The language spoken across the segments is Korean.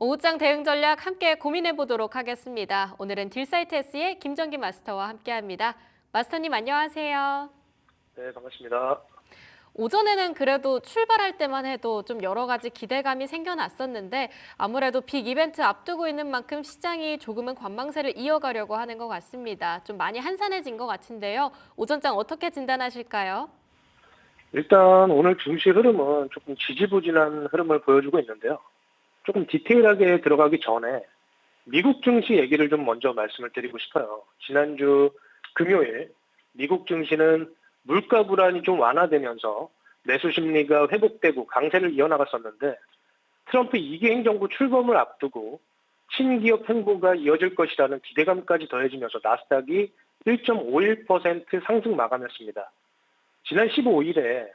오후장 대응 전략 함께 고민해 보도록 하겠습니다. 오늘은 딜사이트S의 김정기 마스터와 함께합니다. 마스터님 안녕하세요. 네, 반갑습니다. 오전에는 그래도 출발할 때만 해도 좀 여러 가지 기대감이 생겨났었는데 아무래도 빅 이벤트 앞두고 있는 만큼 시장이 조금은 관망세를 이어가려고 하는 것 같습니다. 좀 많이 한산해진 것 같은데요. 오전장 어떻게 진단하실까요? 일단 오늘 증시 흐름은 조금 지지부진한 흐름을 보여주고 있는데요. 조금 디테일하게 들어가기 전에 미국 증시 얘기를 좀 먼저 말씀을 드리고 싶어요. 지난주 금요일 미국 증시는 물가 불안이 좀 완화되면서 매수 심리가 회복되고 강세를 이어나갔었는데 트럼프 2기 행정부 출범을 앞두고 친기업 행보가 이어질 것이라는 기대감까지 더해지면서 나스닥이 1.51% 상승 마감했습니다. 지난 15일에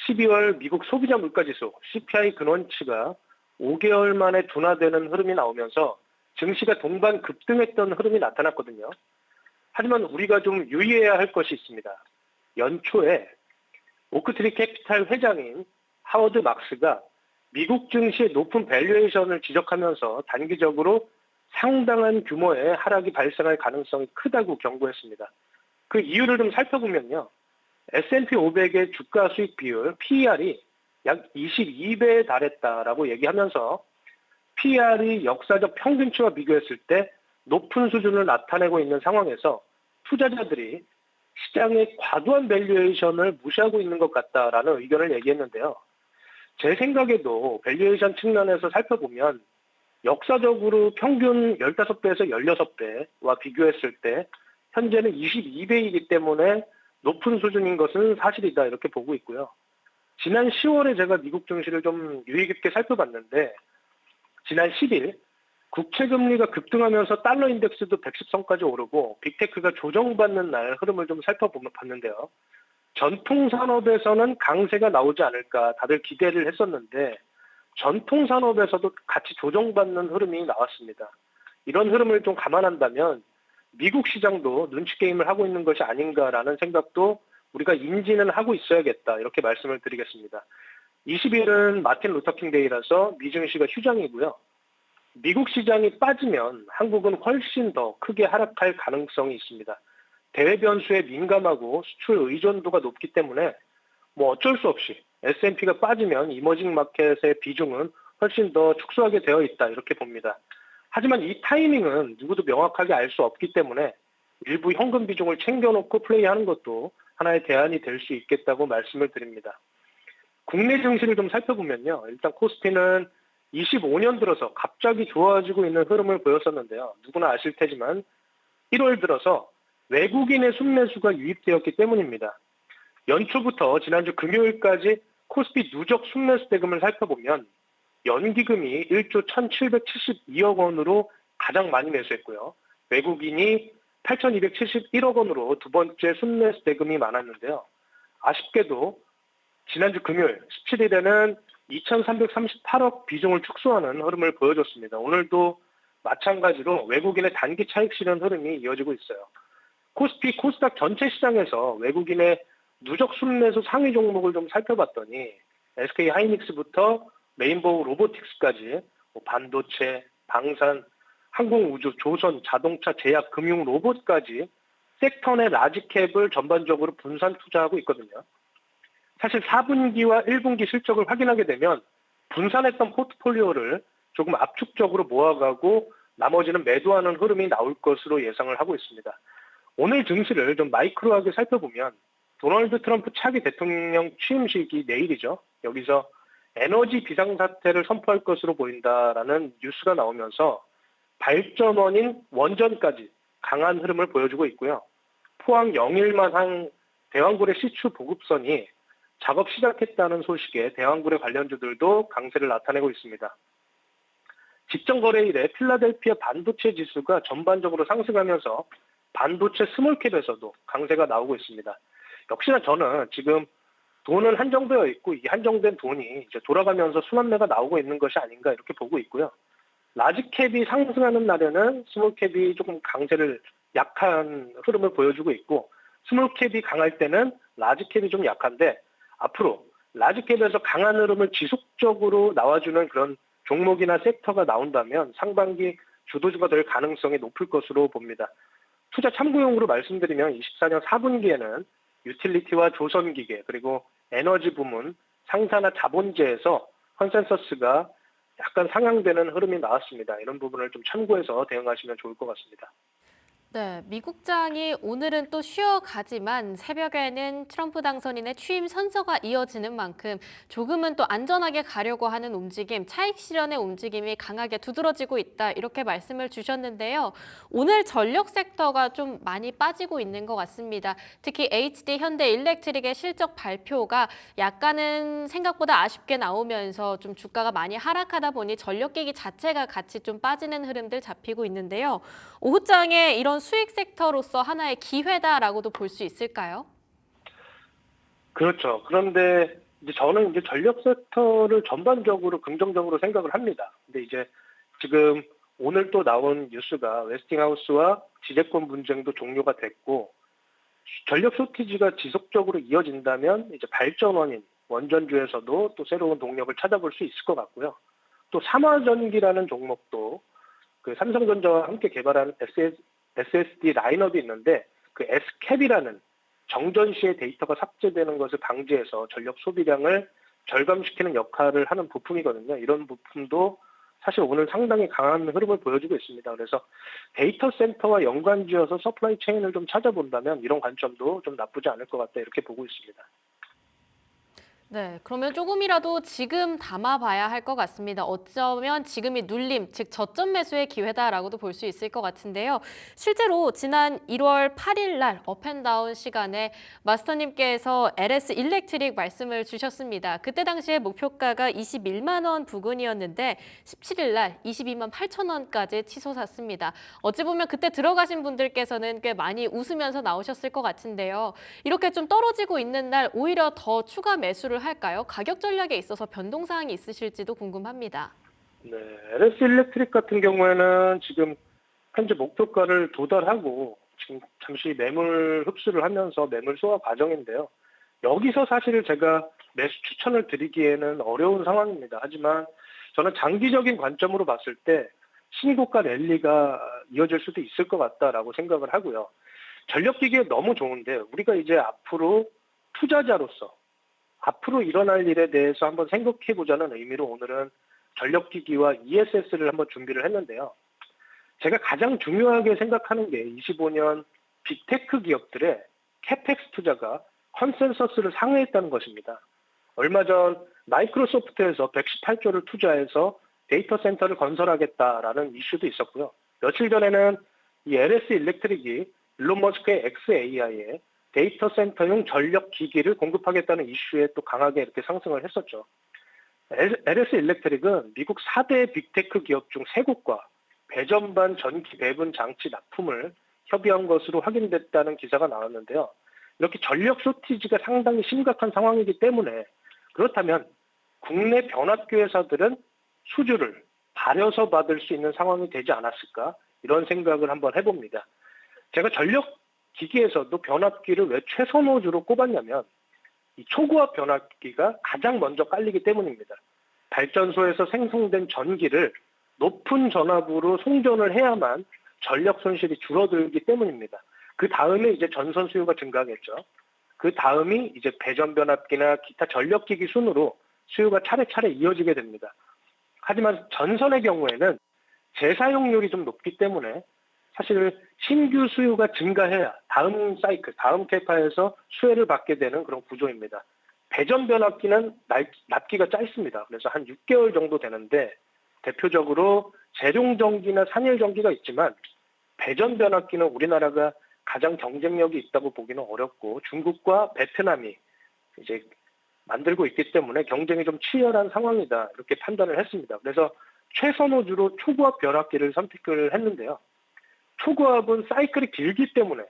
12월 미국 소비자 물가지수 CPI 근원치가 5개월 만에 둔화되는 흐름이 나오면서 증시가 동반 급등했던 흐름이 나타났거든요. 하지만 우리가 좀 유의해야 할 것이 있습니다. 연초에 오크트리 캐피탈 회장인 하워드 막스가 미국 증시의 높은 밸류에이션을 지적하면서 단기적으로 상당한 규모의 하락이 발생할 가능성이 크다고 경고했습니다. 그 이유를 좀 살펴보면요. S&P 500의 주가 수익 비율 PER이 약 22배에 달했다라고 얘기하면서 PER이 역사적 평균치와 비교했을 때 높은 수준을 나타내고 있는 상황에서 투자자들이 시장의 과도한 밸류에이션을 무시하고 있는 것 같다라는 의견을 얘기했는데요. 제 생각에도 밸류에이션 측면에서 살펴보면 역사적으로 평균 15배에서 16배와 비교했을 때 현재는 22배이기 때문에 높은 수준인 것은 사실이다 이렇게 보고 있고요. 지난 10월에 제가 미국 증시를 좀 유의 깊게 살펴봤는데 지난 10일 국채금리가 급등하면서 달러 인덱스도 110선까지 오르고 빅테크가 조정받는 날 흐름을 좀 살펴봤는데요. 전통산업에서는 강세가 나오지 않을까 다들 기대를 했었는데 전통산업에서도 같이 조정받는 흐름이 나왔습니다. 이런 흐름을 좀 감안한다면 미국 시장도 눈치 게임을 하고 있는 것이 아닌가라는 생각도 우리가 인지는 하고 있어야겠다 이렇게 말씀을 드리겠습니다. 20일은 마틴 루터킹 데이라서 미증시가 휴장이고요. 미국 시장이 빠지면 한국은 훨씬 더 크게 하락할 가능성이 있습니다. 대외 변수에 민감하고 수출 의존도가 높기 때문에 뭐 어쩔 수 없이 S&P가 빠지면 이머징 마켓의 비중은 훨씬 더 축소하게 되어 있다 이렇게 봅니다. 하지만 이 타이밍은 누구도 명확하게 알 수 없기 때문에 일부 현금 비중을 챙겨놓고 플레이하는 것도 하나의 대안이 될 수 있겠다고 말씀을 드립니다. 국내 증시를 좀 살펴보면요. 일단 코스피는 25년 들어서 갑자기 좋아지고 있는 흐름을 보였었는데요. 누구나 아실 테지만 1월 들어서 외국인의 순매수가 유입되었기 때문입니다. 연초부터 지난주 금요일까지 코스피 누적 순매수 대금을 살펴보면 연기금이 1조 1,772억 원으로 가장 많이 매수했고요. 외국인이 8,271억 원으로 두 번째 순매수 대금이 많았는데요. 아쉽게도 지난주 금요일 17일에는 2,338억 비중을 축소하는 흐름을 보여줬습니다. 오늘도 마찬가지로 외국인의 단기 차익 실현 흐름이 이어지고 있어요. 코스피, 코스닥 전체 시장에서 외국인의 누적 순매수 상위 종목을 좀 살펴봤더니 SK 하이닉스부터 레인보우 로보틱스까지 반도체, 방산, 항공우주, 조선, 자동차, 제약, 금융, 로봇까지 섹터 내 라지캡을 전반적으로 분산 투자하고 있거든요. 사실 4분기와 1분기 실적을 확인하게 되면 분산했던 포트폴리오를 조금 압축적으로 모아가고 나머지는 매도하는 흐름이 나올 것으로 예상을 하고 있습니다. 오늘 증시를 좀 마이크로하게 살펴보면 도널드 트럼프 차기 대통령 취임식이 내일이죠. 여기서 에너지 비상사태를 선포할 것으로 보인다라는 뉴스가 나오면서 발전원인 원전까지 강한 흐름을 보여주고 있고요. 포항 영일만항 대왕굴의 시추 보급선이 작업 시작했다는 소식에 대왕굴의 관련주들도 강세를 나타내고 있습니다. 직전 거래일에 필라델피아 반도체 지수가 전반적으로 상승하면서 반도체 스몰캡에서도 강세가 나오고 있습니다. 역시나 저는 지금 돈은 한정되어 있고 이 한정된 돈이 이제 돌아가면서 순환매가 나오고 있는 것이 아닌가 이렇게 보고 있고요. 라지캡이 상승하는 날에는 스몰캡이 조금 강세를 약한 흐름을 보여주고 있고 스몰캡이 강할 때는 라지캡이 좀 약한데 앞으로 라지캡에서 강한 흐름을 지속적으로 나와주는 그런 종목이나 섹터가 나온다면 상반기 주도주가 될 가능성이 높을 것으로 봅니다. 투자 참고용으로 말씀드리면 24년 4분기에는 유틸리티와 조선기계 그리고 에너지 부문, 상사나 자본재에서 컨센서스가 약간 상향되는 흐름이 나왔습니다. 이런 부분을 좀 참고해서 대응하시면 좋을 것 같습니다. 네, 미국장이 오늘은 또 쉬어가지만 새벽에는 트럼프 당선인의 취임 선서가 이어지는 만큼 조금은 또 안전하게 가려고 하는 움직임, 차익 실현의 움직임이 강하게 두드러지고 있다. 이렇게 말씀을 주셨는데요. 오늘 전력 섹터가 좀 많이 빠지고 있는 것 같습니다. 특히 HD 현대일렉트릭의 실적 발표가 약간은 생각보다 아쉽게 나오면서 좀 주가가 많이 하락하다 보니 전력기기 자체가 같이 좀 빠지는 흐름들 잡히고 있는데요. 오후장에 이런 수익 섹터로서 하나의 기회다라고도 볼 수 있을까요? 그렇죠. 그런데 이제 저는 이제 전력 섹터를 전반적으로 긍정적으로 생각을 합니다. 근데 이제 지금 오늘 또 나온 뉴스가 웨스팅하우스와 지재권 분쟁도 종료가 됐고 전력 쇼티지가 지속적으로 이어진다면 이제 발전원인 원전주에서도 또 새로운 동력을 찾아볼 수 있을 것 같고요. 또 삼화전기라는 종목도 그 삼성전자와 함께 개발한 SSD 라인업이 있는데 그 S캡이라는 정전 시에 데이터가 삭제되는 것을 방지해서 전력 소비량을 절감시키는 역할을 하는 부품이거든요. 이런 부품도 사실 오늘 상당히 강한 흐름을 보여주고 있습니다. 그래서 데이터 센터와 연관지어서 서플라이 체인을 좀 찾아본다면 이런 관점도 좀 나쁘지 않을 것 같다 이렇게 보고 있습니다. 네, 그러면 조금이라도 지금 담아봐야 할 것 같습니다. 어쩌면 지금이 눌림, 즉 저점 매수의 기회다라고도 볼 수 있을 것 같은데요. 실제로 지난 1월 8일 날 업앤다운 시간에 마스터님께서 LS 일렉트릭 말씀을 주셨습니다. 그때 당시에 목표가가 21만 원 부근이었는데 17일 날 22만 8천 원까지 치솟았습니다. 어찌 보면 그때 들어가신 분들께서는 꽤 많이 웃으면서 나오셨을 것 같은데요. 이렇게 좀 떨어지고 있는 날 오히려 더 추가 매수를 할까요? 가격 전략에 있어서 변동사항이 있으실지도 궁금합니다. 네, LS 일렉트릭 같은 경우에는 지금 현재 목표가를 도달하고 지금 잠시 매물 흡수를 하면서 매물 소화 과정인데요. 여기서 사실 제가 매수 추천을 드리기에는 어려운 상황입니다. 하지만 저는 장기적인 관점으로 봤을 때 신고가 랠리가 이어질 수도 있을 것 같다라고 생각을 하고요. 전력기기에 너무 좋은데 우리가 이제 앞으로 투자자로서 앞으로 일어날 일에 대해서 한번 생각해 보자는 의미로 오늘은 전력기기와 ESS를 한번 준비를 했는데요. 제가 가장 중요하게 생각하는 게 25년 빅테크 기업들의 캐펙스 투자가 컨센서스를 상회했다는 것입니다. 얼마 전 마이크로소프트에서 118조를 투자해서 데이터 센터를 건설하겠다라는 이슈도 있었고요. 며칠 전에는 이 LS 일렉트릭이 일론 머스크의 xAI에 데이터 센터용 전력 기기를 공급하겠다는 이슈에 또 강하게 이렇게 상승을 했었죠. LS 일렉트릭은 미국 4대 빅테크 기업 중 3곳과 배전반 전기 배분 장치 납품을 협의한 것으로 확인됐다는 기사가 나왔는데요. 이렇게 전력 쇼티지가 상당히 심각한 상황이기 때문에 그렇다면 국내 변압기 회사들은 수주를 발여서 받을 수 있는 상황이 되지 않았을까 이런 생각을 한번 해봅니다. 제가 전력 기기에서도 변압기를 왜 최선호주로 꼽았냐면 이 초고압 변압기가 가장 먼저 깔리기 때문입니다. 발전소에서 생성된 전기를 높은 전압으로 송전을 해야만 전력 손실이 줄어들기 때문입니다. 그 다음에 이제 전선 수요가 증가하겠죠. 그 다음이 이제 배전 변압기나 기타 전력기기 순으로 수요가 차례차례 이어지게 됩니다. 하지만 전선의 경우에는 재사용률이 좀 높기 때문에 사실 신규 수요가 증가해야 다음 사이클, 다음 캐파에서 수혜를 받게 되는 그런 구조입니다. 배전 변압기는 납기가 짧습니다. 그래서 한 6개월 정도 되는데 대표적으로 재룡전기나 산일전기가 있지만 배전 변압기는 우리나라가 가장 경쟁력이 있다고 보기는 어렵고 중국과 베트남이 이제 만들고 있기 때문에 경쟁이 좀 치열한 상황이다 이렇게 판단을 했습니다. 그래서 최선호주로 초고압 변압기를 선택을 했는데요. 초고압은 사이클이 길기 때문에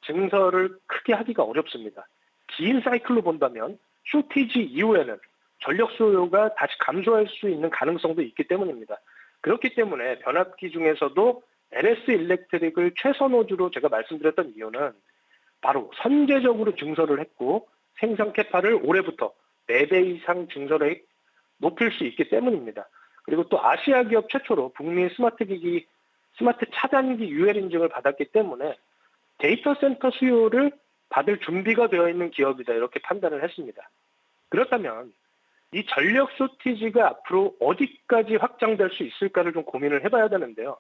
증설을 크게 하기가 어렵습니다. 긴 사이클로 본다면 쇼티지 이후에는 전력 수요가 다시 감소할 수 있는 가능성도 있기 때문입니다. 그렇기 때문에 변압기 중에서도 LS 일렉트릭을 최선호주로 제가 말씀드렸던 이유는 바로 선제적으로 증설을 했고 생산 캐파를 올해부터 4배 이상 증설에 높일 수 있기 때문입니다. 그리고 또 아시아 기업 최초로 북미 스마트 기기, 스마트 차단기 UL 인증을 받았기 때문에 데이터 센터 수요를 받을 준비가 되어 있는 기업이다 이렇게 판단을 했습니다. 그렇다면 이 전력 쇼티지가 앞으로 어디까지 확장될 수 있을까를 좀 고민을 해봐야 되는데요.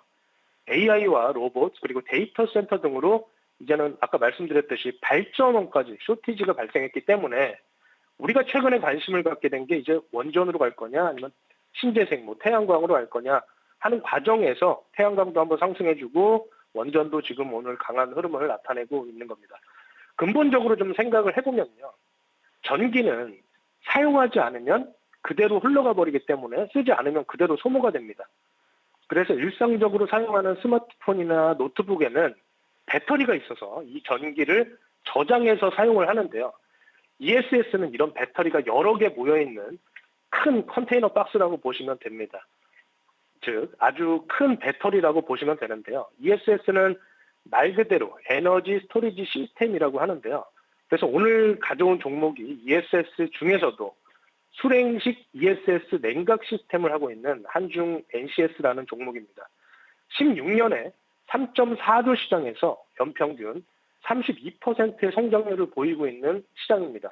AI와 로봇 그리고 데이터 센터 등으로 이제는 아까 말씀드렸듯이 발전원까지 쇼티지가 발생했기 때문에 우리가 최근에 관심을 갖게 된 게 이제 원전으로 갈 거냐 아니면 신재생, 태양광으로 갈 거냐 하는 과정에서 태양광도 한번 상승해주고 원전도 지금 오늘 강한 흐름을 나타내고 있는 겁니다. 근본적으로 좀 생각을 해보면요. 전기는 사용하지 않으면 그대로 흘러가 버리기 때문에 쓰지 않으면 그대로 소모가 됩니다. 그래서 일상적으로 사용하는 스마트폰이나 노트북에는 배터리가 있어서 이 전기를 저장해서 사용을 하는데요. ESS는 이런 배터리가 여러 개 모여있는 큰 컨테이너 박스라고 보시면 됩니다. 즉 아주 큰 배터리라고 보시면 되는데요. ESS는 말 그대로 에너지 스토리지 시스템이라고 하는데요. 그래서 오늘 가져온 종목이 ESS 중에서도 수랭식 ESS 냉각 시스템을 하고 있는 한중 NCS라는 종목입니다. 16년에 3.4조 시장에서 연평균 32%의 성장률을 보이고 있는 시장입니다.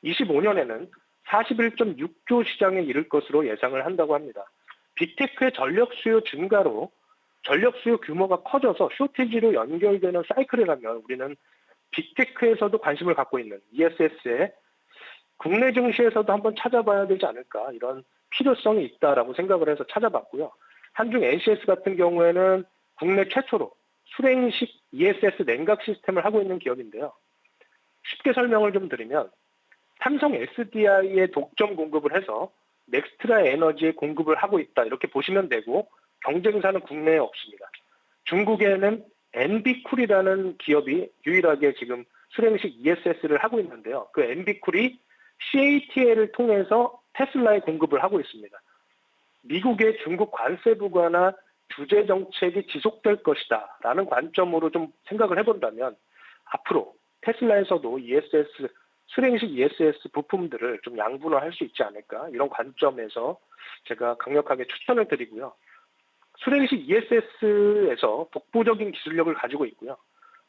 25년에는 41.6조 시장에 이를 것으로 예상을 한다고 합니다. 빅테크의 전력 수요 증가로 전력 수요 규모가 커져서 쇼티지로 연결되는 사이클이라면 우리는 빅테크에서도 관심을 갖고 있는 ESS에 국내 증시에서도 한번 찾아봐야 되지 않을까 이런 필요성이 있다라고 생각을 해서 찾아봤고요. 한중 NCS 같은 경우에는 국내 최초로 수랭식 ESS 냉각 시스템을 하고 있는 기업인데요. 쉽게 설명을 좀 드리면 삼성 SDI에 독점 공급을 해서 넥스트라 에너지에 공급을 하고 있다 이렇게 보시면 되고 경쟁사는 국내에 없습니다. 중국에는 엔비쿨이라는 기업이 유일하게 지금 수랭식 ESS를 하고 있는데요. 그 엔비쿨이 CATL을 통해서 테슬라에 공급을 하고 있습니다. 미국의 중국 관세 부과나 규제 정책이 지속될 것이다 라는 관점으로 좀 생각을 해본다면 앞으로 테슬라에서도 ESS, 수랭식 ESS 부품들을 좀 양분화할 수 있지 않을까 이런 관점에서 제가 강력하게 추천을 드리고요. 수랭식 ESS에서 독보적인 기술력을 가지고 있고요.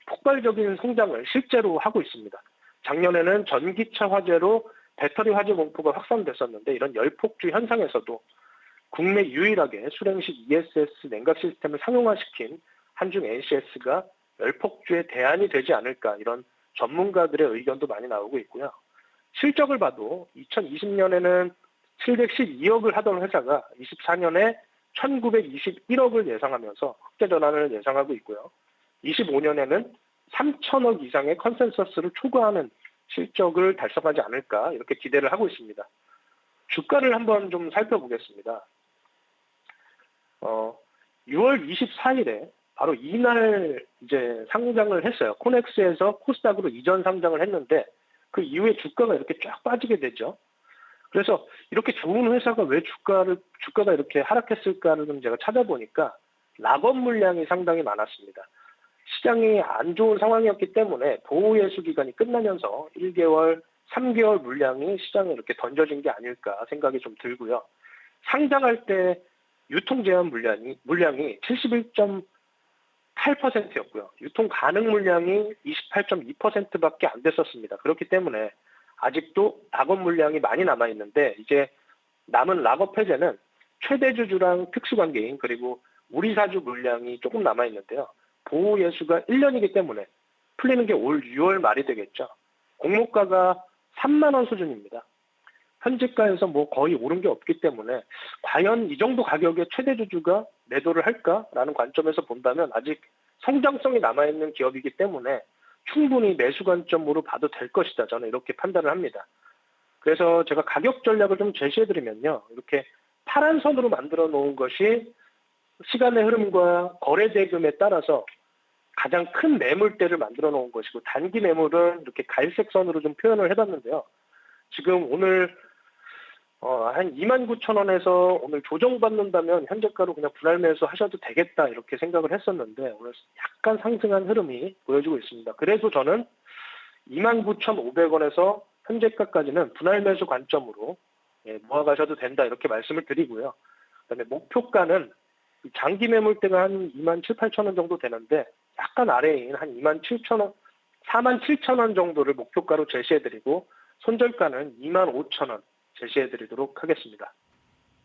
폭발적인 성장을 실제로 하고 있습니다. 작년에는 전기차 화재로 배터리 화재 공포가 확산됐었는데 이런 열폭주 현상에서도 국내 유일하게 수랭식 ESS 냉각 시스템을 상용화시킨 한중 NCS가 열폭주의 대안이 되지 않을까 이런 전문가들의 의견도 많이 나오고 있고요. 실적을 봐도 2020년에는 712억을 하던 회사가 24년에 1921억을 예상하면서 흑자 전환을 예상하고 있고요. 25년에는 3천억 이상의 컨센서스를 초과하는 실적을 달성하지 않을까 이렇게 기대를 하고 있습니다. 주가를 한번 좀 살펴보겠습니다. 6월 24일에 바로 이날 이제 상장을 했어요. 코넥스에서 코스닥으로 이전 상장을 했는데 그 이후에 주가가 이렇게 쫙 빠지게 되죠. 그래서 이렇게 좋은 회사가 왜 주가가 이렇게 하락했을까를 좀 제가 찾아보니까 락업 물량이 상당히 많았습니다. 시장이 안 좋은 상황이었기 때문에 보호예수 기간이 끝나면서 1개월, 3개월 물량이 시장에 이렇게 던져진 게 아닐까 생각이 좀 들고요. 상장할 때 유통 제한 물량이 71.8%였고요. 유통 가능 물량이 28.2%밖에 안 됐었습니다. 그렇기 때문에 아직도 락업 물량이 많이 남아 있는데 이제 남은 락업 해제는 최대주주랑 특수관계인 그리고 우리 사주 물량이 조금 남아 있는데요. 보호 예수가 1년이기 때문에 풀리는 게 올 6월 말이 되겠죠. 공모가가 3만 원 수준입니다. 현재가에서 뭐 거의 오른 게 없기 때문에 과연 이 정도 가격에 최대주주가 매도를 할까라는 관점에서 본다면 아직 성장성이 남아있는 기업이기 때문에 충분히 매수 관점으로 봐도 될 것이다. 저는 이렇게 판단을 합니다. 그래서 제가 가격 전략을 좀 제시해드리면요. 이렇게 파란 선으로 만들어 놓은 것이 시간의 흐름과 거래 대금에 따라서 가장 큰 매물대를 만들어 놓은 것이고 단기 매물은 이렇게 갈색 선으로 좀 표현을 해봤는데요. 지금 오늘 한 29,000원에서 오늘 조정받는다면 현재가로 그냥 분할 매수 하셔도 되겠다 이렇게 생각을 했었는데 오늘 약간 상승한 흐름이 보여지고 있습니다. 그래도 저는 29,500원에서 현재가까지는 분할 매수 관점으로 모아가셔도 된다 이렇게 말씀을 드리고요. 그다음에 목표가는 이 장기 매물대가 한 2만 7, 8천 원 정도 되는데 약간 아래인 한 2만 7천 원, 4만 7천 원 정도를 목표가로 제시해드리고 손절가는 2만 5천 원 제시해드리도록 하겠습니다.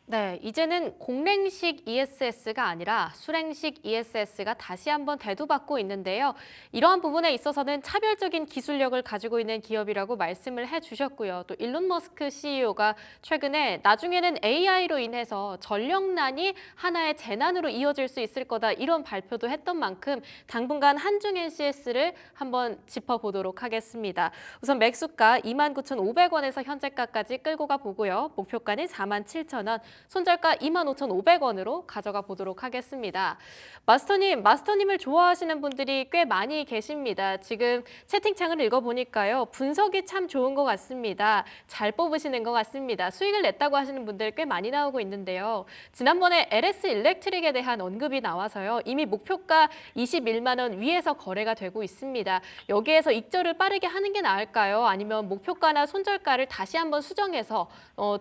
네, 이제는 공랭식 ESS가 아니라 수랭식 ESS가 다시 한번 대두받고 있는데요. 이러한 부분에 있어서는 차별적인 기술력을 가지고 있는 기업이라고 말씀을 해주셨고요. 또 일론 머스크 CEO가 최근에 나중에는 AI로 인해서 전력난이 하나의 재난으로 이어질 수 있을 거다 이런 발표도 했던 만큼 당분간 한중 NCS를 한번 짚어보도록 하겠습니다. 우선 매수가 29,500원에서 현재가까지 끌고 가보고요. 목표가는 47,000원. 손절가 25,500원으로 가져가 보도록 하겠습니다. 마스터님을 좋아하시는 분들이 꽤 많이 계십니다. 지금 채팅창을 읽어보니까요. 분석이 참 좋은 것 같습니다. 잘 뽑으시는 것 같습니다. 수익을 냈다고 하시는 분들 꽤 많이 나오고 있는데요. 지난번에 LS 일렉트릭에 대한 언급이 나와서요. 이미 목표가 21만 원 위에서 거래가 되고 있습니다. 여기에서 익절을 빠르게 하는 게 나을까요? 아니면 목표가나 손절가를 다시 한번 수정해서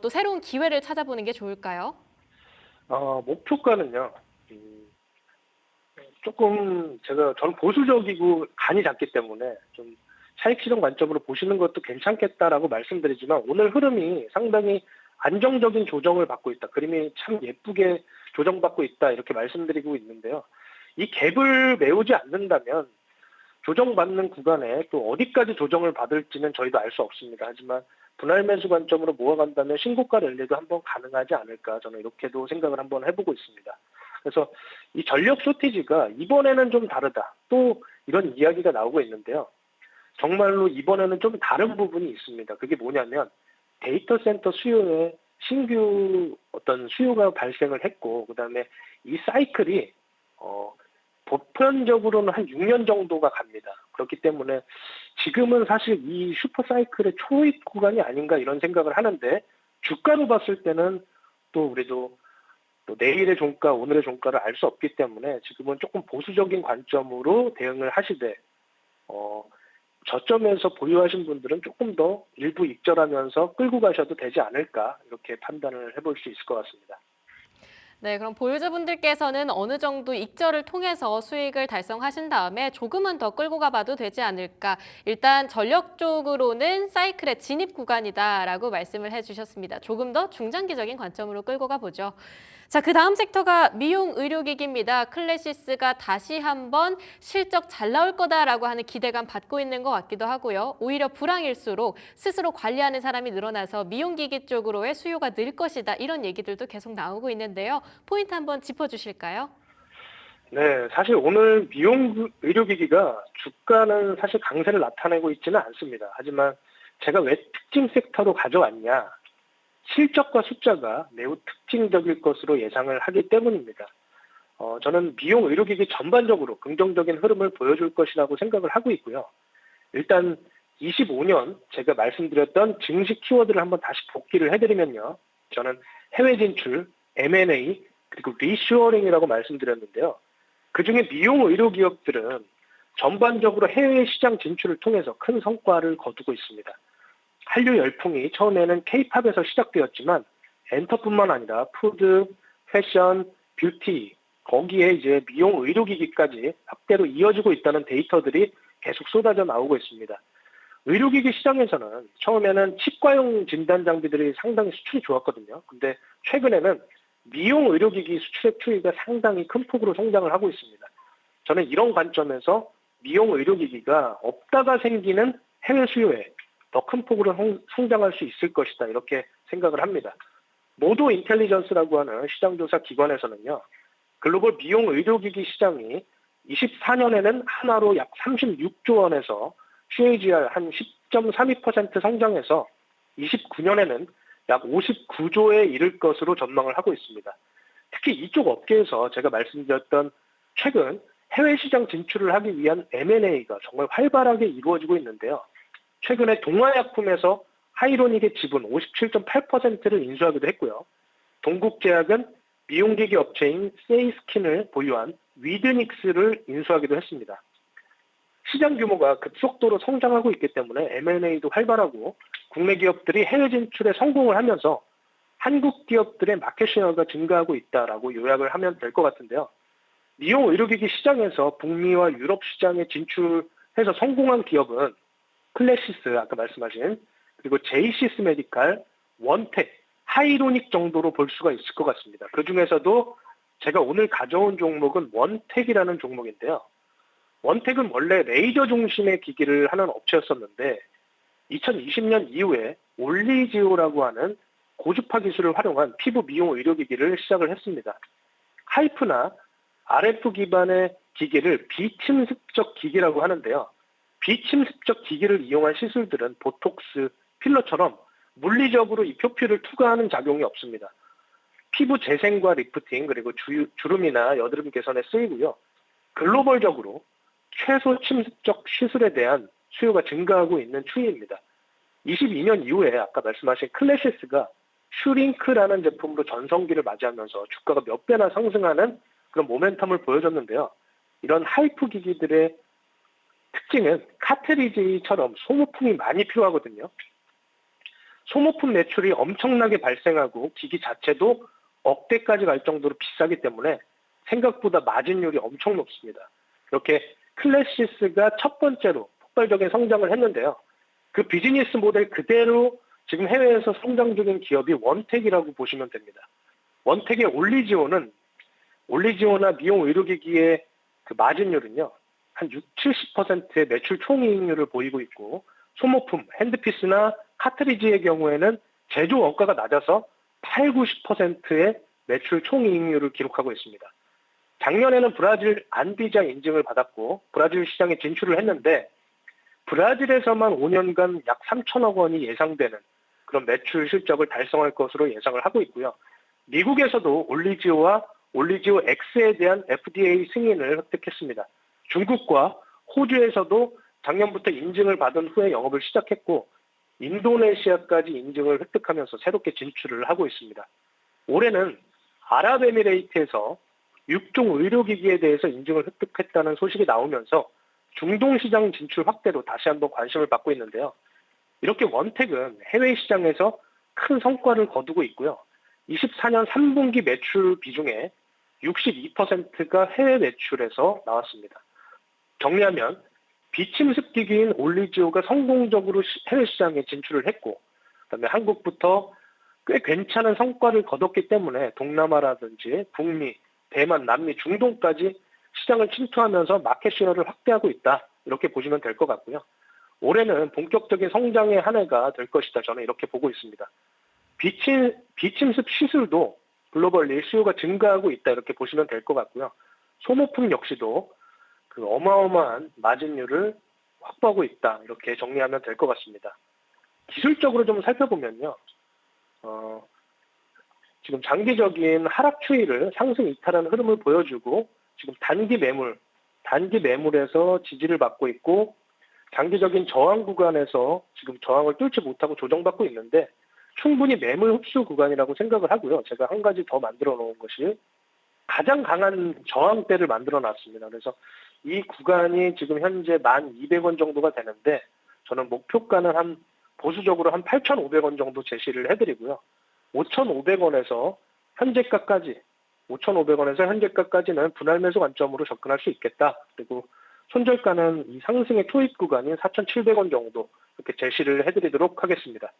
또 새로운 기회를 찾아보는 게 좋을까요? 목표가는요. 조금 저는 보수적이고 간이 작기 때문에 좀 차익 실현 관점으로 보시는 것도 괜찮겠다라고 말씀드리지만 오늘 흐름이 상당히 안정적인 조정을 받고 있다. 그림이 참 예쁘게 조정받고 있다. 이렇게 말씀드리고 있는데요. 이 갭을 메우지 않는다면 조정받는 구간에 또 어디까지 조정을 받을지는 저희도 알 수 없습니다. 하지만 분할 매수 관점으로 모아간다면 신고가 랠리도 한번 가능하지 않을까 저는 이렇게도 생각을 한번 해보고 있습니다. 그래서 이 전력 쇼티지가 이번에는 좀 다르다. 또 이런 이야기가 나오고 있는데요. 정말로 이번에는 좀 다른 부분이 있습니다. 그게 뭐냐면 데이터 센터 수요에 신규 어떤 수요가 발생을 했고 그다음에 이 사이클이 보편적으로는 한 6년 정도가 갑니다. 그렇기 때문에 지금은 사실 이 슈퍼 사이클의 초입 구간이 아닌가 이런 생각을 하는데 주가로 봤을 때는 또 우리도 또 내일의 종가, 오늘의 종가를 알 수 없기 때문에 지금은 조금 보수적인 관점으로 대응을 하시되 저점에서 보유하신 분들은 조금 더 일부 익절하면서 끌고 가셔도 되지 않을까 이렇게 판단을 해볼 수 있을 것 같습니다. 네, 그럼 보유자분들께서는 어느 정도 익절을 통해서 수익을 달성하신 다음에 조금은 더 끌고 가봐도 되지 않을까. 일단 전력 쪽으로는 사이클의 진입 구간이다라고 말씀을 해주셨습니다. 조금 더 중장기적인 관점으로 끌고 가보죠. 자, 그 다음 섹터가 미용 의료기기입니다. 클래시스가 다시 한번 실적 잘 나올 거다라고 하는 기대감 받고 있는 것 같기도 하고요. 오히려 불황일수록 스스로 관리하는 사람이 늘어나서 미용기기 쪽으로의 수요가 늘 것이다. 이런 얘기들도 계속 나오고 있는데요. 포인트 한번 짚어주실까요? 네, 사실 오늘 미용 의료기기가 주가는 사실 강세를 나타내고 있지는 않습니다. 하지만 제가 왜 특징 섹터로 가져왔냐? 실적과 숫자가 매우 특징적일 것으로 예상을 하기 때문입니다. 저는 미용 의료기기 전반적으로 긍정적인 흐름을 보여줄 것이라고 생각을 하고 있고요. 일단 25년 제가 말씀드렸던 증시 키워드를 한번 다시 복기를 해드리면요. 저는 해외 진출, M&A, 그리고 리슈어링이라고 말씀드렸는데요. 그중에 미용 의료 기업들은 전반적으로 해외 시장 진출을 통해서 큰 성과를 거두고 있습니다. 한류 열풍이 처음에는 K-팝에서 시작되었지만 엔터뿐만 아니라 푸드, 패션, 뷰티, 거기에 이제 미용 의료기기까지 확대로 이어지고 있다는 데이터들이 계속 쏟아져 나오고 있습니다. 의료기기 시장에서는 처음에는 치과용 진단 장비들이 상당히 수출이 좋았거든요. 근데 최근에는 미용 의료기기 수출의 추이가 상당히 큰 폭으로 성장을 하고 있습니다. 저는 이런 관점에서 미용 의료기기가 없다가 생기는 해외 수요에 더 큰 폭으로 성장할 수 있을 것이다. 이렇게 생각을 합니다. 모도 인텔리전스라고 하는 시장조사 기관에서는요. 글로벌 미용 의료기기 시장이 24년에는 하나로 약 36조 원에서 CAGR 한 10.32% 성장해서 29년에는 약 59조에 이를 것으로 전망을 하고 있습니다. 특히 이쪽 업계에서 제가 말씀드렸던 최근 해외 시장 진출을 하기 위한 M&A가 정말 활발하게 이루어지고 있는데요. 최근에 동화약품에서 하이로닉의 지분 57.8%를 인수하기도 했고요. 동국제약은 미용기기 업체인 세이스킨을 보유한 위드닉스를 인수하기도 했습니다. 시장 규모가 급속도로 성장하고 있기 때문에 M&A도 활발하고 국내 기업들이 해외 진출에 성공을 하면서 한국 기업들의 마켓 쉐어가 증가하고 있다라고 요약을 하면 될 것 같은데요. 미용 의료기기 시장에서 북미와 유럽 시장에 진출해서 성공한 기업은 클래시스, 아까 말씀하신, 그리고 제이시스 메디칼, 원텍, 하이로닉 정도로 볼 수가 있을 것 같습니다. 그 중에서도 제가 오늘 가져온 종목은 원텍이라는 종목인데요. 원텍은 원래 레이저 중심의 기기를 하는 업체였었는데 2020년 이후에 올리지오라고 하는 고주파 기술을 활용한 피부 미용 의료기기를 시작을 했습니다. 하이프나 RF 기반의 기기를 비침습적 기기라고 하는데요. 비침습적 기기를 이용한 시술들은 보톡스, 필러처럼 물리적으로 이 표피를 투과하는 작용이 없습니다. 피부 재생과 리프팅, 그리고 주름이나 여드름 개선에 쓰이고요. 글로벌적으로 최소 침습적 시술에 대한 수요가 증가하고 있는 추이입니다. 22년 이후에 아까 말씀하신 클래시스가 슈링크라는 제품으로 전성기를 맞이하면서 주가가 몇 배나 상승하는 그런 모멘텀을 보여줬는데요. 이런 하이프 기기들의 특징은 카트리지처럼 소모품이 많이 필요하거든요. 소모품 매출이 엄청나게 발생하고 기기 자체도 억대까지 갈 정도로 비싸기 때문에 생각보다 마진율이 엄청 높습니다. 이렇게 클래시스가 첫 번째로 폭발적인 성장을 했는데요. 그 비즈니스 모델 그대로 지금 해외에서 성장 중인 기업이 원텍이라고 보시면 됩니다. 원텍의 올리지오나 미용 의료기기의 그 마진율은요. 한 6, 70%의 매출 총이익률을 보이고 있고 소모품, 핸드피스나 카트리지의 경우에는 제조 원가가 낮아서 8, 90%의 매출 총이익률을 기록하고 있습니다. 작년에는 브라질 안비자 인증을 받았고 브라질 시장에 진출을 했는데 브라질에서만 5년간 약 3천억 원이 예상되는 그런 매출 실적을 달성할 것으로 예상을 하고 있고요. 미국에서도 올리지오와 올리지오 X에 대한 FDA 승인을 획득했습니다. 중국과 호주에서도 작년부터 인증을 받은 후에 영업을 시작했고 인도네시아까지 인증을 획득하면서 새롭게 진출을 하고 있습니다. 올해는 아랍에미레이트에서 육종 의료기기에 대해서 인증을 획득했다는 소식이 나오면서 중동 시장 진출 확대로 다시 한번 관심을 받고 있는데요. 이렇게 원텍은 해외 시장에서 큰 성과를 거두고 있고요. 24년 3분기 매출 비중에 62%가 해외 매출에서 나왔습니다. 정리하면 비침습 기기인 올리지오가 성공적으로 해외 시장에 진출을 했고 그다음에 한국부터 꽤 괜찮은 성과를 거뒀기 때문에 동남아라든지 북미, 대만, 남미, 중동까지 시장을 침투하면서 마켓 쉐어를 확대하고 있다. 이렇게 보시면 될 것 같고요. 올해는 본격적인 성장의 한 해가 될 것이다. 저는 이렇게 보고 있습니다. 비침습 시술도 글로벌리 수요가 증가하고 있다. 이렇게 보시면 될 것 같고요. 소모품 역시도 그 어마어마한 마진율을 확보하고 있다. 이렇게 정리하면 될 것 같습니다. 기술적으로 좀 살펴보면요. 지금 장기적인 하락 추이를 상승 이탈하는 흐름을 보여주고 지금 단기 매물에서 지지를 받고 있고 장기적인 저항 구간에서 지금 저항을 뚫지 못하고 조정받고 있는데 충분히 매물 흡수 구간이라고 생각을 하고요. 제가 한 가지 더 만들어 놓은 것이 가장 강한 저항대를 만들어 놨습니다. 그래서 이 구간이 지금 현재 1,200원 정도가 되는데 저는 목표가는 보수적으로 한 8,500원 정도 제시를 해드리고요. 5,500원에서 현재가까지는 분할 매수 관점으로 접근할 수 있겠다. 그리고 손절가는 이 상승의 초입 구간인 4,700원 정도 이렇게 제시를 해드리도록 하겠습니다.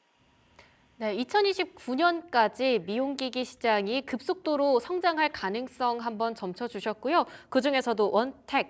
네, 2029년까지 미용기기 시장이 급속도로 성장할 가능성 한번 점쳐주셨고요. 그중에서도 원텍,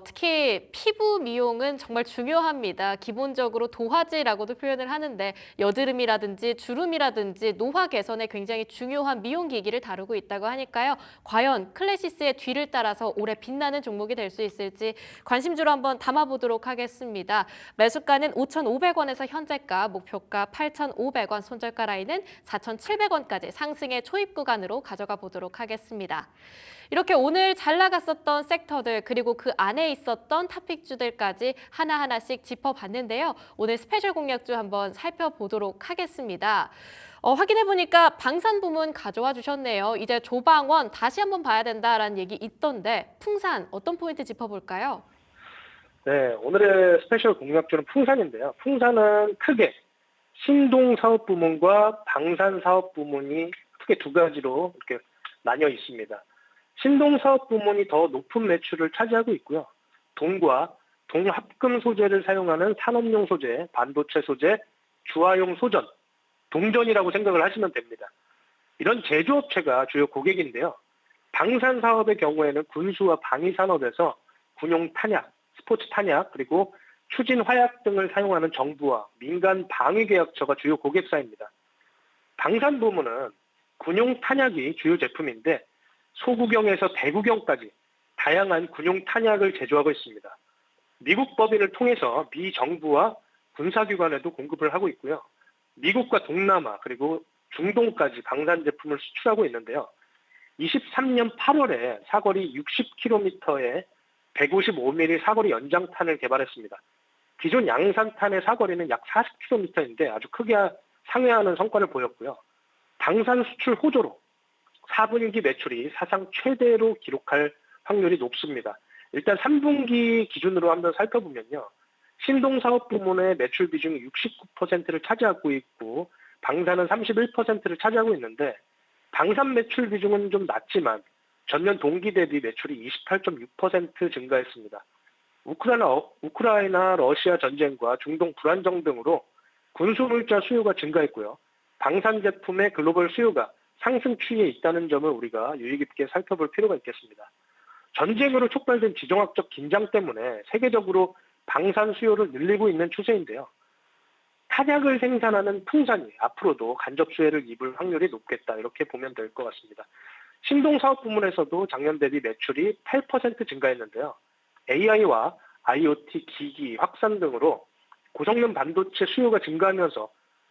특히 피부 미용은 정말 중요합니다. 기본적으로 도화지라고도 표현을 하는데 여드름이라든지 주름이라든지 노화 개선에 굉장히 중요한 미용기기를 다루고 있다고 하니까요. 과연 클래시스의 뒤를 따라서 올해 빛나는 종목이 될 수 있을지 관심주로 한번 담아보도록 하겠습니다. 매수가는 5,500원에서 현재가, 목표가 8,500원, 손절가 라인은 4,700원까지 상승의 초입 구간으로 가져가 보도록 하겠습니다. 이렇게 오늘 잘 나갔었던 섹터들 그리고 그 안에 있었던 탑픽주들까지 하나하나씩 짚어봤는데요. 오늘 스페셜 공략주 한번 살펴보도록 하겠습니다. 확인해보니까 방산 부문 가져와 주셨네요. 이제 조방원 다시 한번 봐야 된다라는 얘기 있던데 풍산 어떤 포인트 짚어볼까요? 네, 오늘의 스페셜 공략주는 풍산인데요. 풍산은 크게 신동사업부문과 방산사업부문이 크게 두 가지로 이렇게 나뉘어 있습니다. 신동사업부문이 더 높은 매출을 차지하고 있고요. 동과 동합금 소재를 사용하는 산업용 소재, 반도체 소재, 주화용 소전, 동전이라고 생각을 하시면 됩니다. 이런 제조업체가 주요 고객인데요. 방산사업의 경우에는 군수와 방위산업에서 군용 탄약, 스포츠 탄약, 그리고 추진 화약 등을 사용하는 정부와 민간 방위계약처가 주요 고객사입니다. 방산 부문은 군용 탄약이 주요 제품인데 소구경에서 대구경까지 다양한 군용 탄약을 제조하고 있습니다. 미국 법인을 통해서 미 정부와 군사기관에도 공급을 하고 있고요. 미국과 동남아 그리고 중동까지 방산 제품을 수출하고 있는데요. 23년 8월에 사거리 60km에 155mm 사거리 연장탄을 개발했습니다. 기존 양산탄의 사거리는 약 40km인데 아주 크게 상회하는 성과를 보였고요. 방산 수출 호조로 4분기 매출이 사상 최대로 기록할 확률이 높습니다. 일단 3분기 기준으로 한번 살펴보면요. 신동사업 부문의 매출 비중이 69%를 차지하고 있고 방산은 31%를 차지하고 있는데 방산 매출 비중은 좀 낮지만 전년 동기 대비 매출이 28.6% 증가했습니다. 우크라이나 러시아 전쟁과 중동 불안정 등으로 군수물자 수요가 증가했고요. 방산 제품의 글로벌 수요가 상승 추이에 있다는 점을 우리가 유의 깊게 살펴볼 필요가 있겠습니다. 전쟁으로 촉발된 지정학적 긴장 때문에 세계적으로 방산 수요를 늘리고 있는 추세인데요. 탄약을 생산하는 풍산이 앞으로도 간접 수혜를 입을 확률이 높겠다 이렇게 보면 될 것 같습니다. 신동사업 부문에서도 작년 대비 매출이 8% 증가했는데요. AI와 IoT 기기 확산 등으로 고성능 반도체 수요가 증가하면서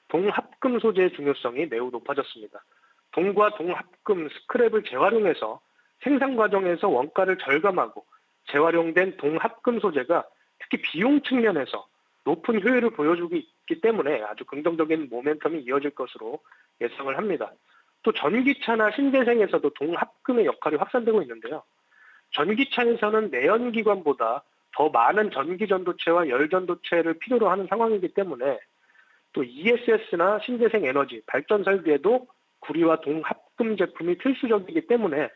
동합금 소재의 중요성이 매우 높아졌습니다. 동과 동합금 스크랩을 재활용해서 생산 과정에서 원가를 절감하고 재활용된 동합금 소재가 특히 비용 측면에서 높은 효율을 보여주고 있기 때문에 아주 긍정적인 모멘텀이 이어질 것으로 예상을 합니다. 또 전기차나 신재생에서도 동합금의 역할이 확산되고 있는데요. 전기차에서는 내연기관보다 더 많은 전기전도체와 열전도체를 필요로 하는 상황이기 때문에 또 ESS나 신재생 에너지, 발전 설비에도 구리와 동합금 제품이 필수적이기 때문에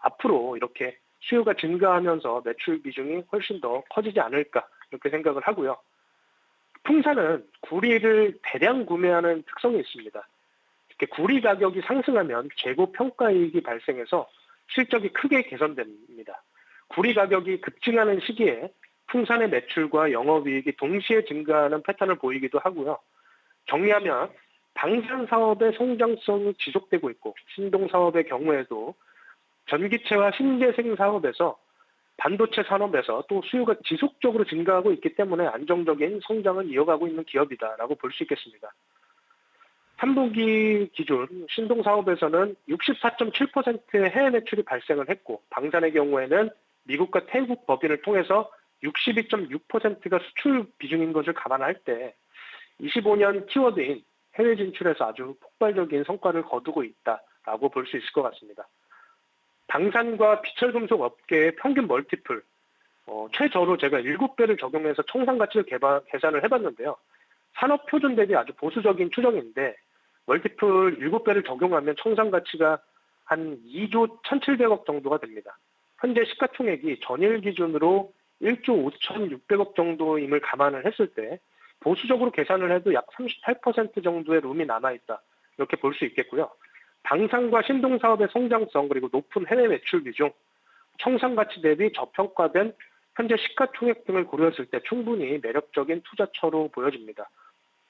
앞으로 이렇게 수요가 증가하면서 매출 비중이 훨씬 더 커지지 않을까 이렇게 생각을 하고요. 풍산은 구리를 대량 구매하는 특성이 있습니다. 이렇게 구리 가격이 상승하면 재고 평가이익이 발생해서 실적이 크게 개선됩니다. 구리 가격이 급증하는 시기에 풍산의 매출과 영업이익이 동시에 증가하는 패턴을 보이기도 하고요. 정리하면 방산 사업의 성장성이 지속되고 있고 신동 사업의 경우에도 전기체와 신재생 사업에서 반도체 산업에서 또 수요가 지속적으로 증가하고 있기 때문에 안정적인 성장을 이어가고 있는 기업이다라고 볼 수 있겠습니다. 3분기 기준 신동 사업에서는 64.7%의 해외 매출이 발생을 했고 방산의 경우에는 미국과 태국 법인을 통해서 62.6%가 수출 비중인 것을 감안할 때 25년 키워드인 해외 진출에서 아주 폭발적인 성과를 거두고 있다라고 볼 수 있을 것 같습니다. 방산과 비철금속 업계의 평균 멀티플, 최저로 제가 7배를 적용해서 청산가치를 계산을 해봤는데요. 산업표준 대비 아주 보수적인 추정인데 멀티플 7배를 적용하면 청산가치가 한 2조 1,700억 정도가 됩니다. 현재 시가총액이 전일 기준으로 1조 5,600억 정도임을 감안을 했을 때 보수적으로 계산을 해도 약 38% 정도의 룸이 남아있다. 이렇게 볼 수 있겠고요. 방산과 신동사업의 성장성 그리고 높은 해외 매출 비중, 청산가치 대비 저평가된 현재 시가총액 등을 고려했을 때 충분히 매력적인 투자처로 보여집니다.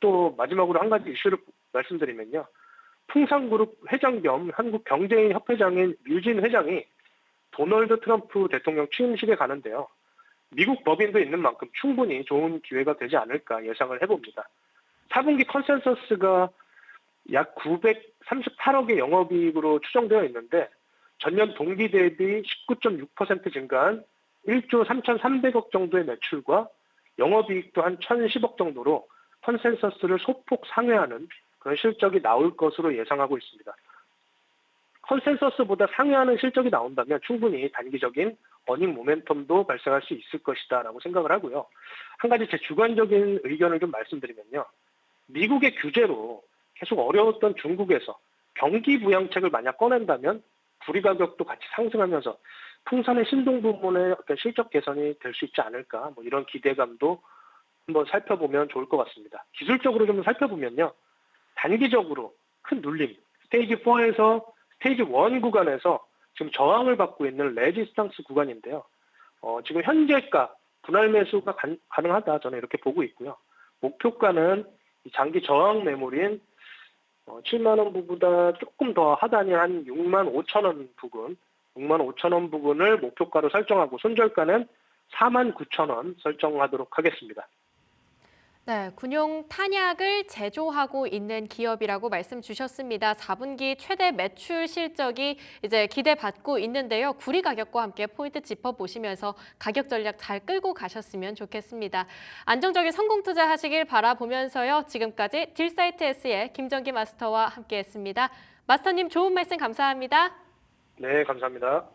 또 마지막으로 한 가지 이슈를 말씀드리면요. 풍산그룹 회장 겸 한국경제인협회장인 류진 회장이 도널드 트럼프 대통령 취임식에 가는데요. 미국 법인도 있는 만큼 충분히 좋은 기회가 되지 않을까 예상을 해봅니다. 4분기 컨센서스가 약 938억의 영업이익으로 추정되어 있는데 전년 동기 대비 19.6% 증가한 1조 3,300억 정도의 매출과 영업이익도 한 1,010억 정도로 컨센서스를 소폭 상회하는 그런 실적이 나올 것으로 예상하고 있습니다. 컨센서스보다 상회하는 실적이 나온다면 충분히 단기적인 어닝 모멘텀도 발생할 수 있을 것이다 라고 생각을 하고요. 한 가지 제 주관적인 의견을 좀 말씀드리면요. 미국의 규제로 계속 어려웠던 중국에서 경기 부양책을 만약 꺼낸다면 구리 가격도 같이 상승하면서 풍산의 신동 부문의 어떤 실적 개선이 될 수 있지 않을까, 뭐 이런 기대감도 한번 살펴보면 좋을 것 같습니다. 기술적으로 좀 살펴보면요. 단기적으로 큰 눌림, 스테이지 4에서 스테이지 1 구간에서 지금 저항을 받고 있는 레지스탕스 구간인데요. 지금 현재가 분할 매수가 가능하다, 저는 이렇게 보고 있고요. 목표가는 이 장기 저항 매물인 7만 원 부보다 조금 더 하단이 한 6만 5천 원 부근, 6만 5천 원 부근을 목표가로 설정하고 손절가는 4만 9천 원 설정하도록 하겠습니다. 네, 군용 탄약을 제조하고 있는 기업이라고 말씀 주셨습니다. 4분기 최대 매출 실적이 이제 기대받고 있는데요. 구리 가격과 함께 포인트 짚어보시면서 가격 전략 잘 끌고 가셨으면 좋겠습니다. 안정적인 성공 투자하시길 바라보면서요. 지금까지 딜사이트 S의 김정기 마스터와 함께했습니다. 마스터님 좋은 말씀 감사합니다. 네, 감사합니다.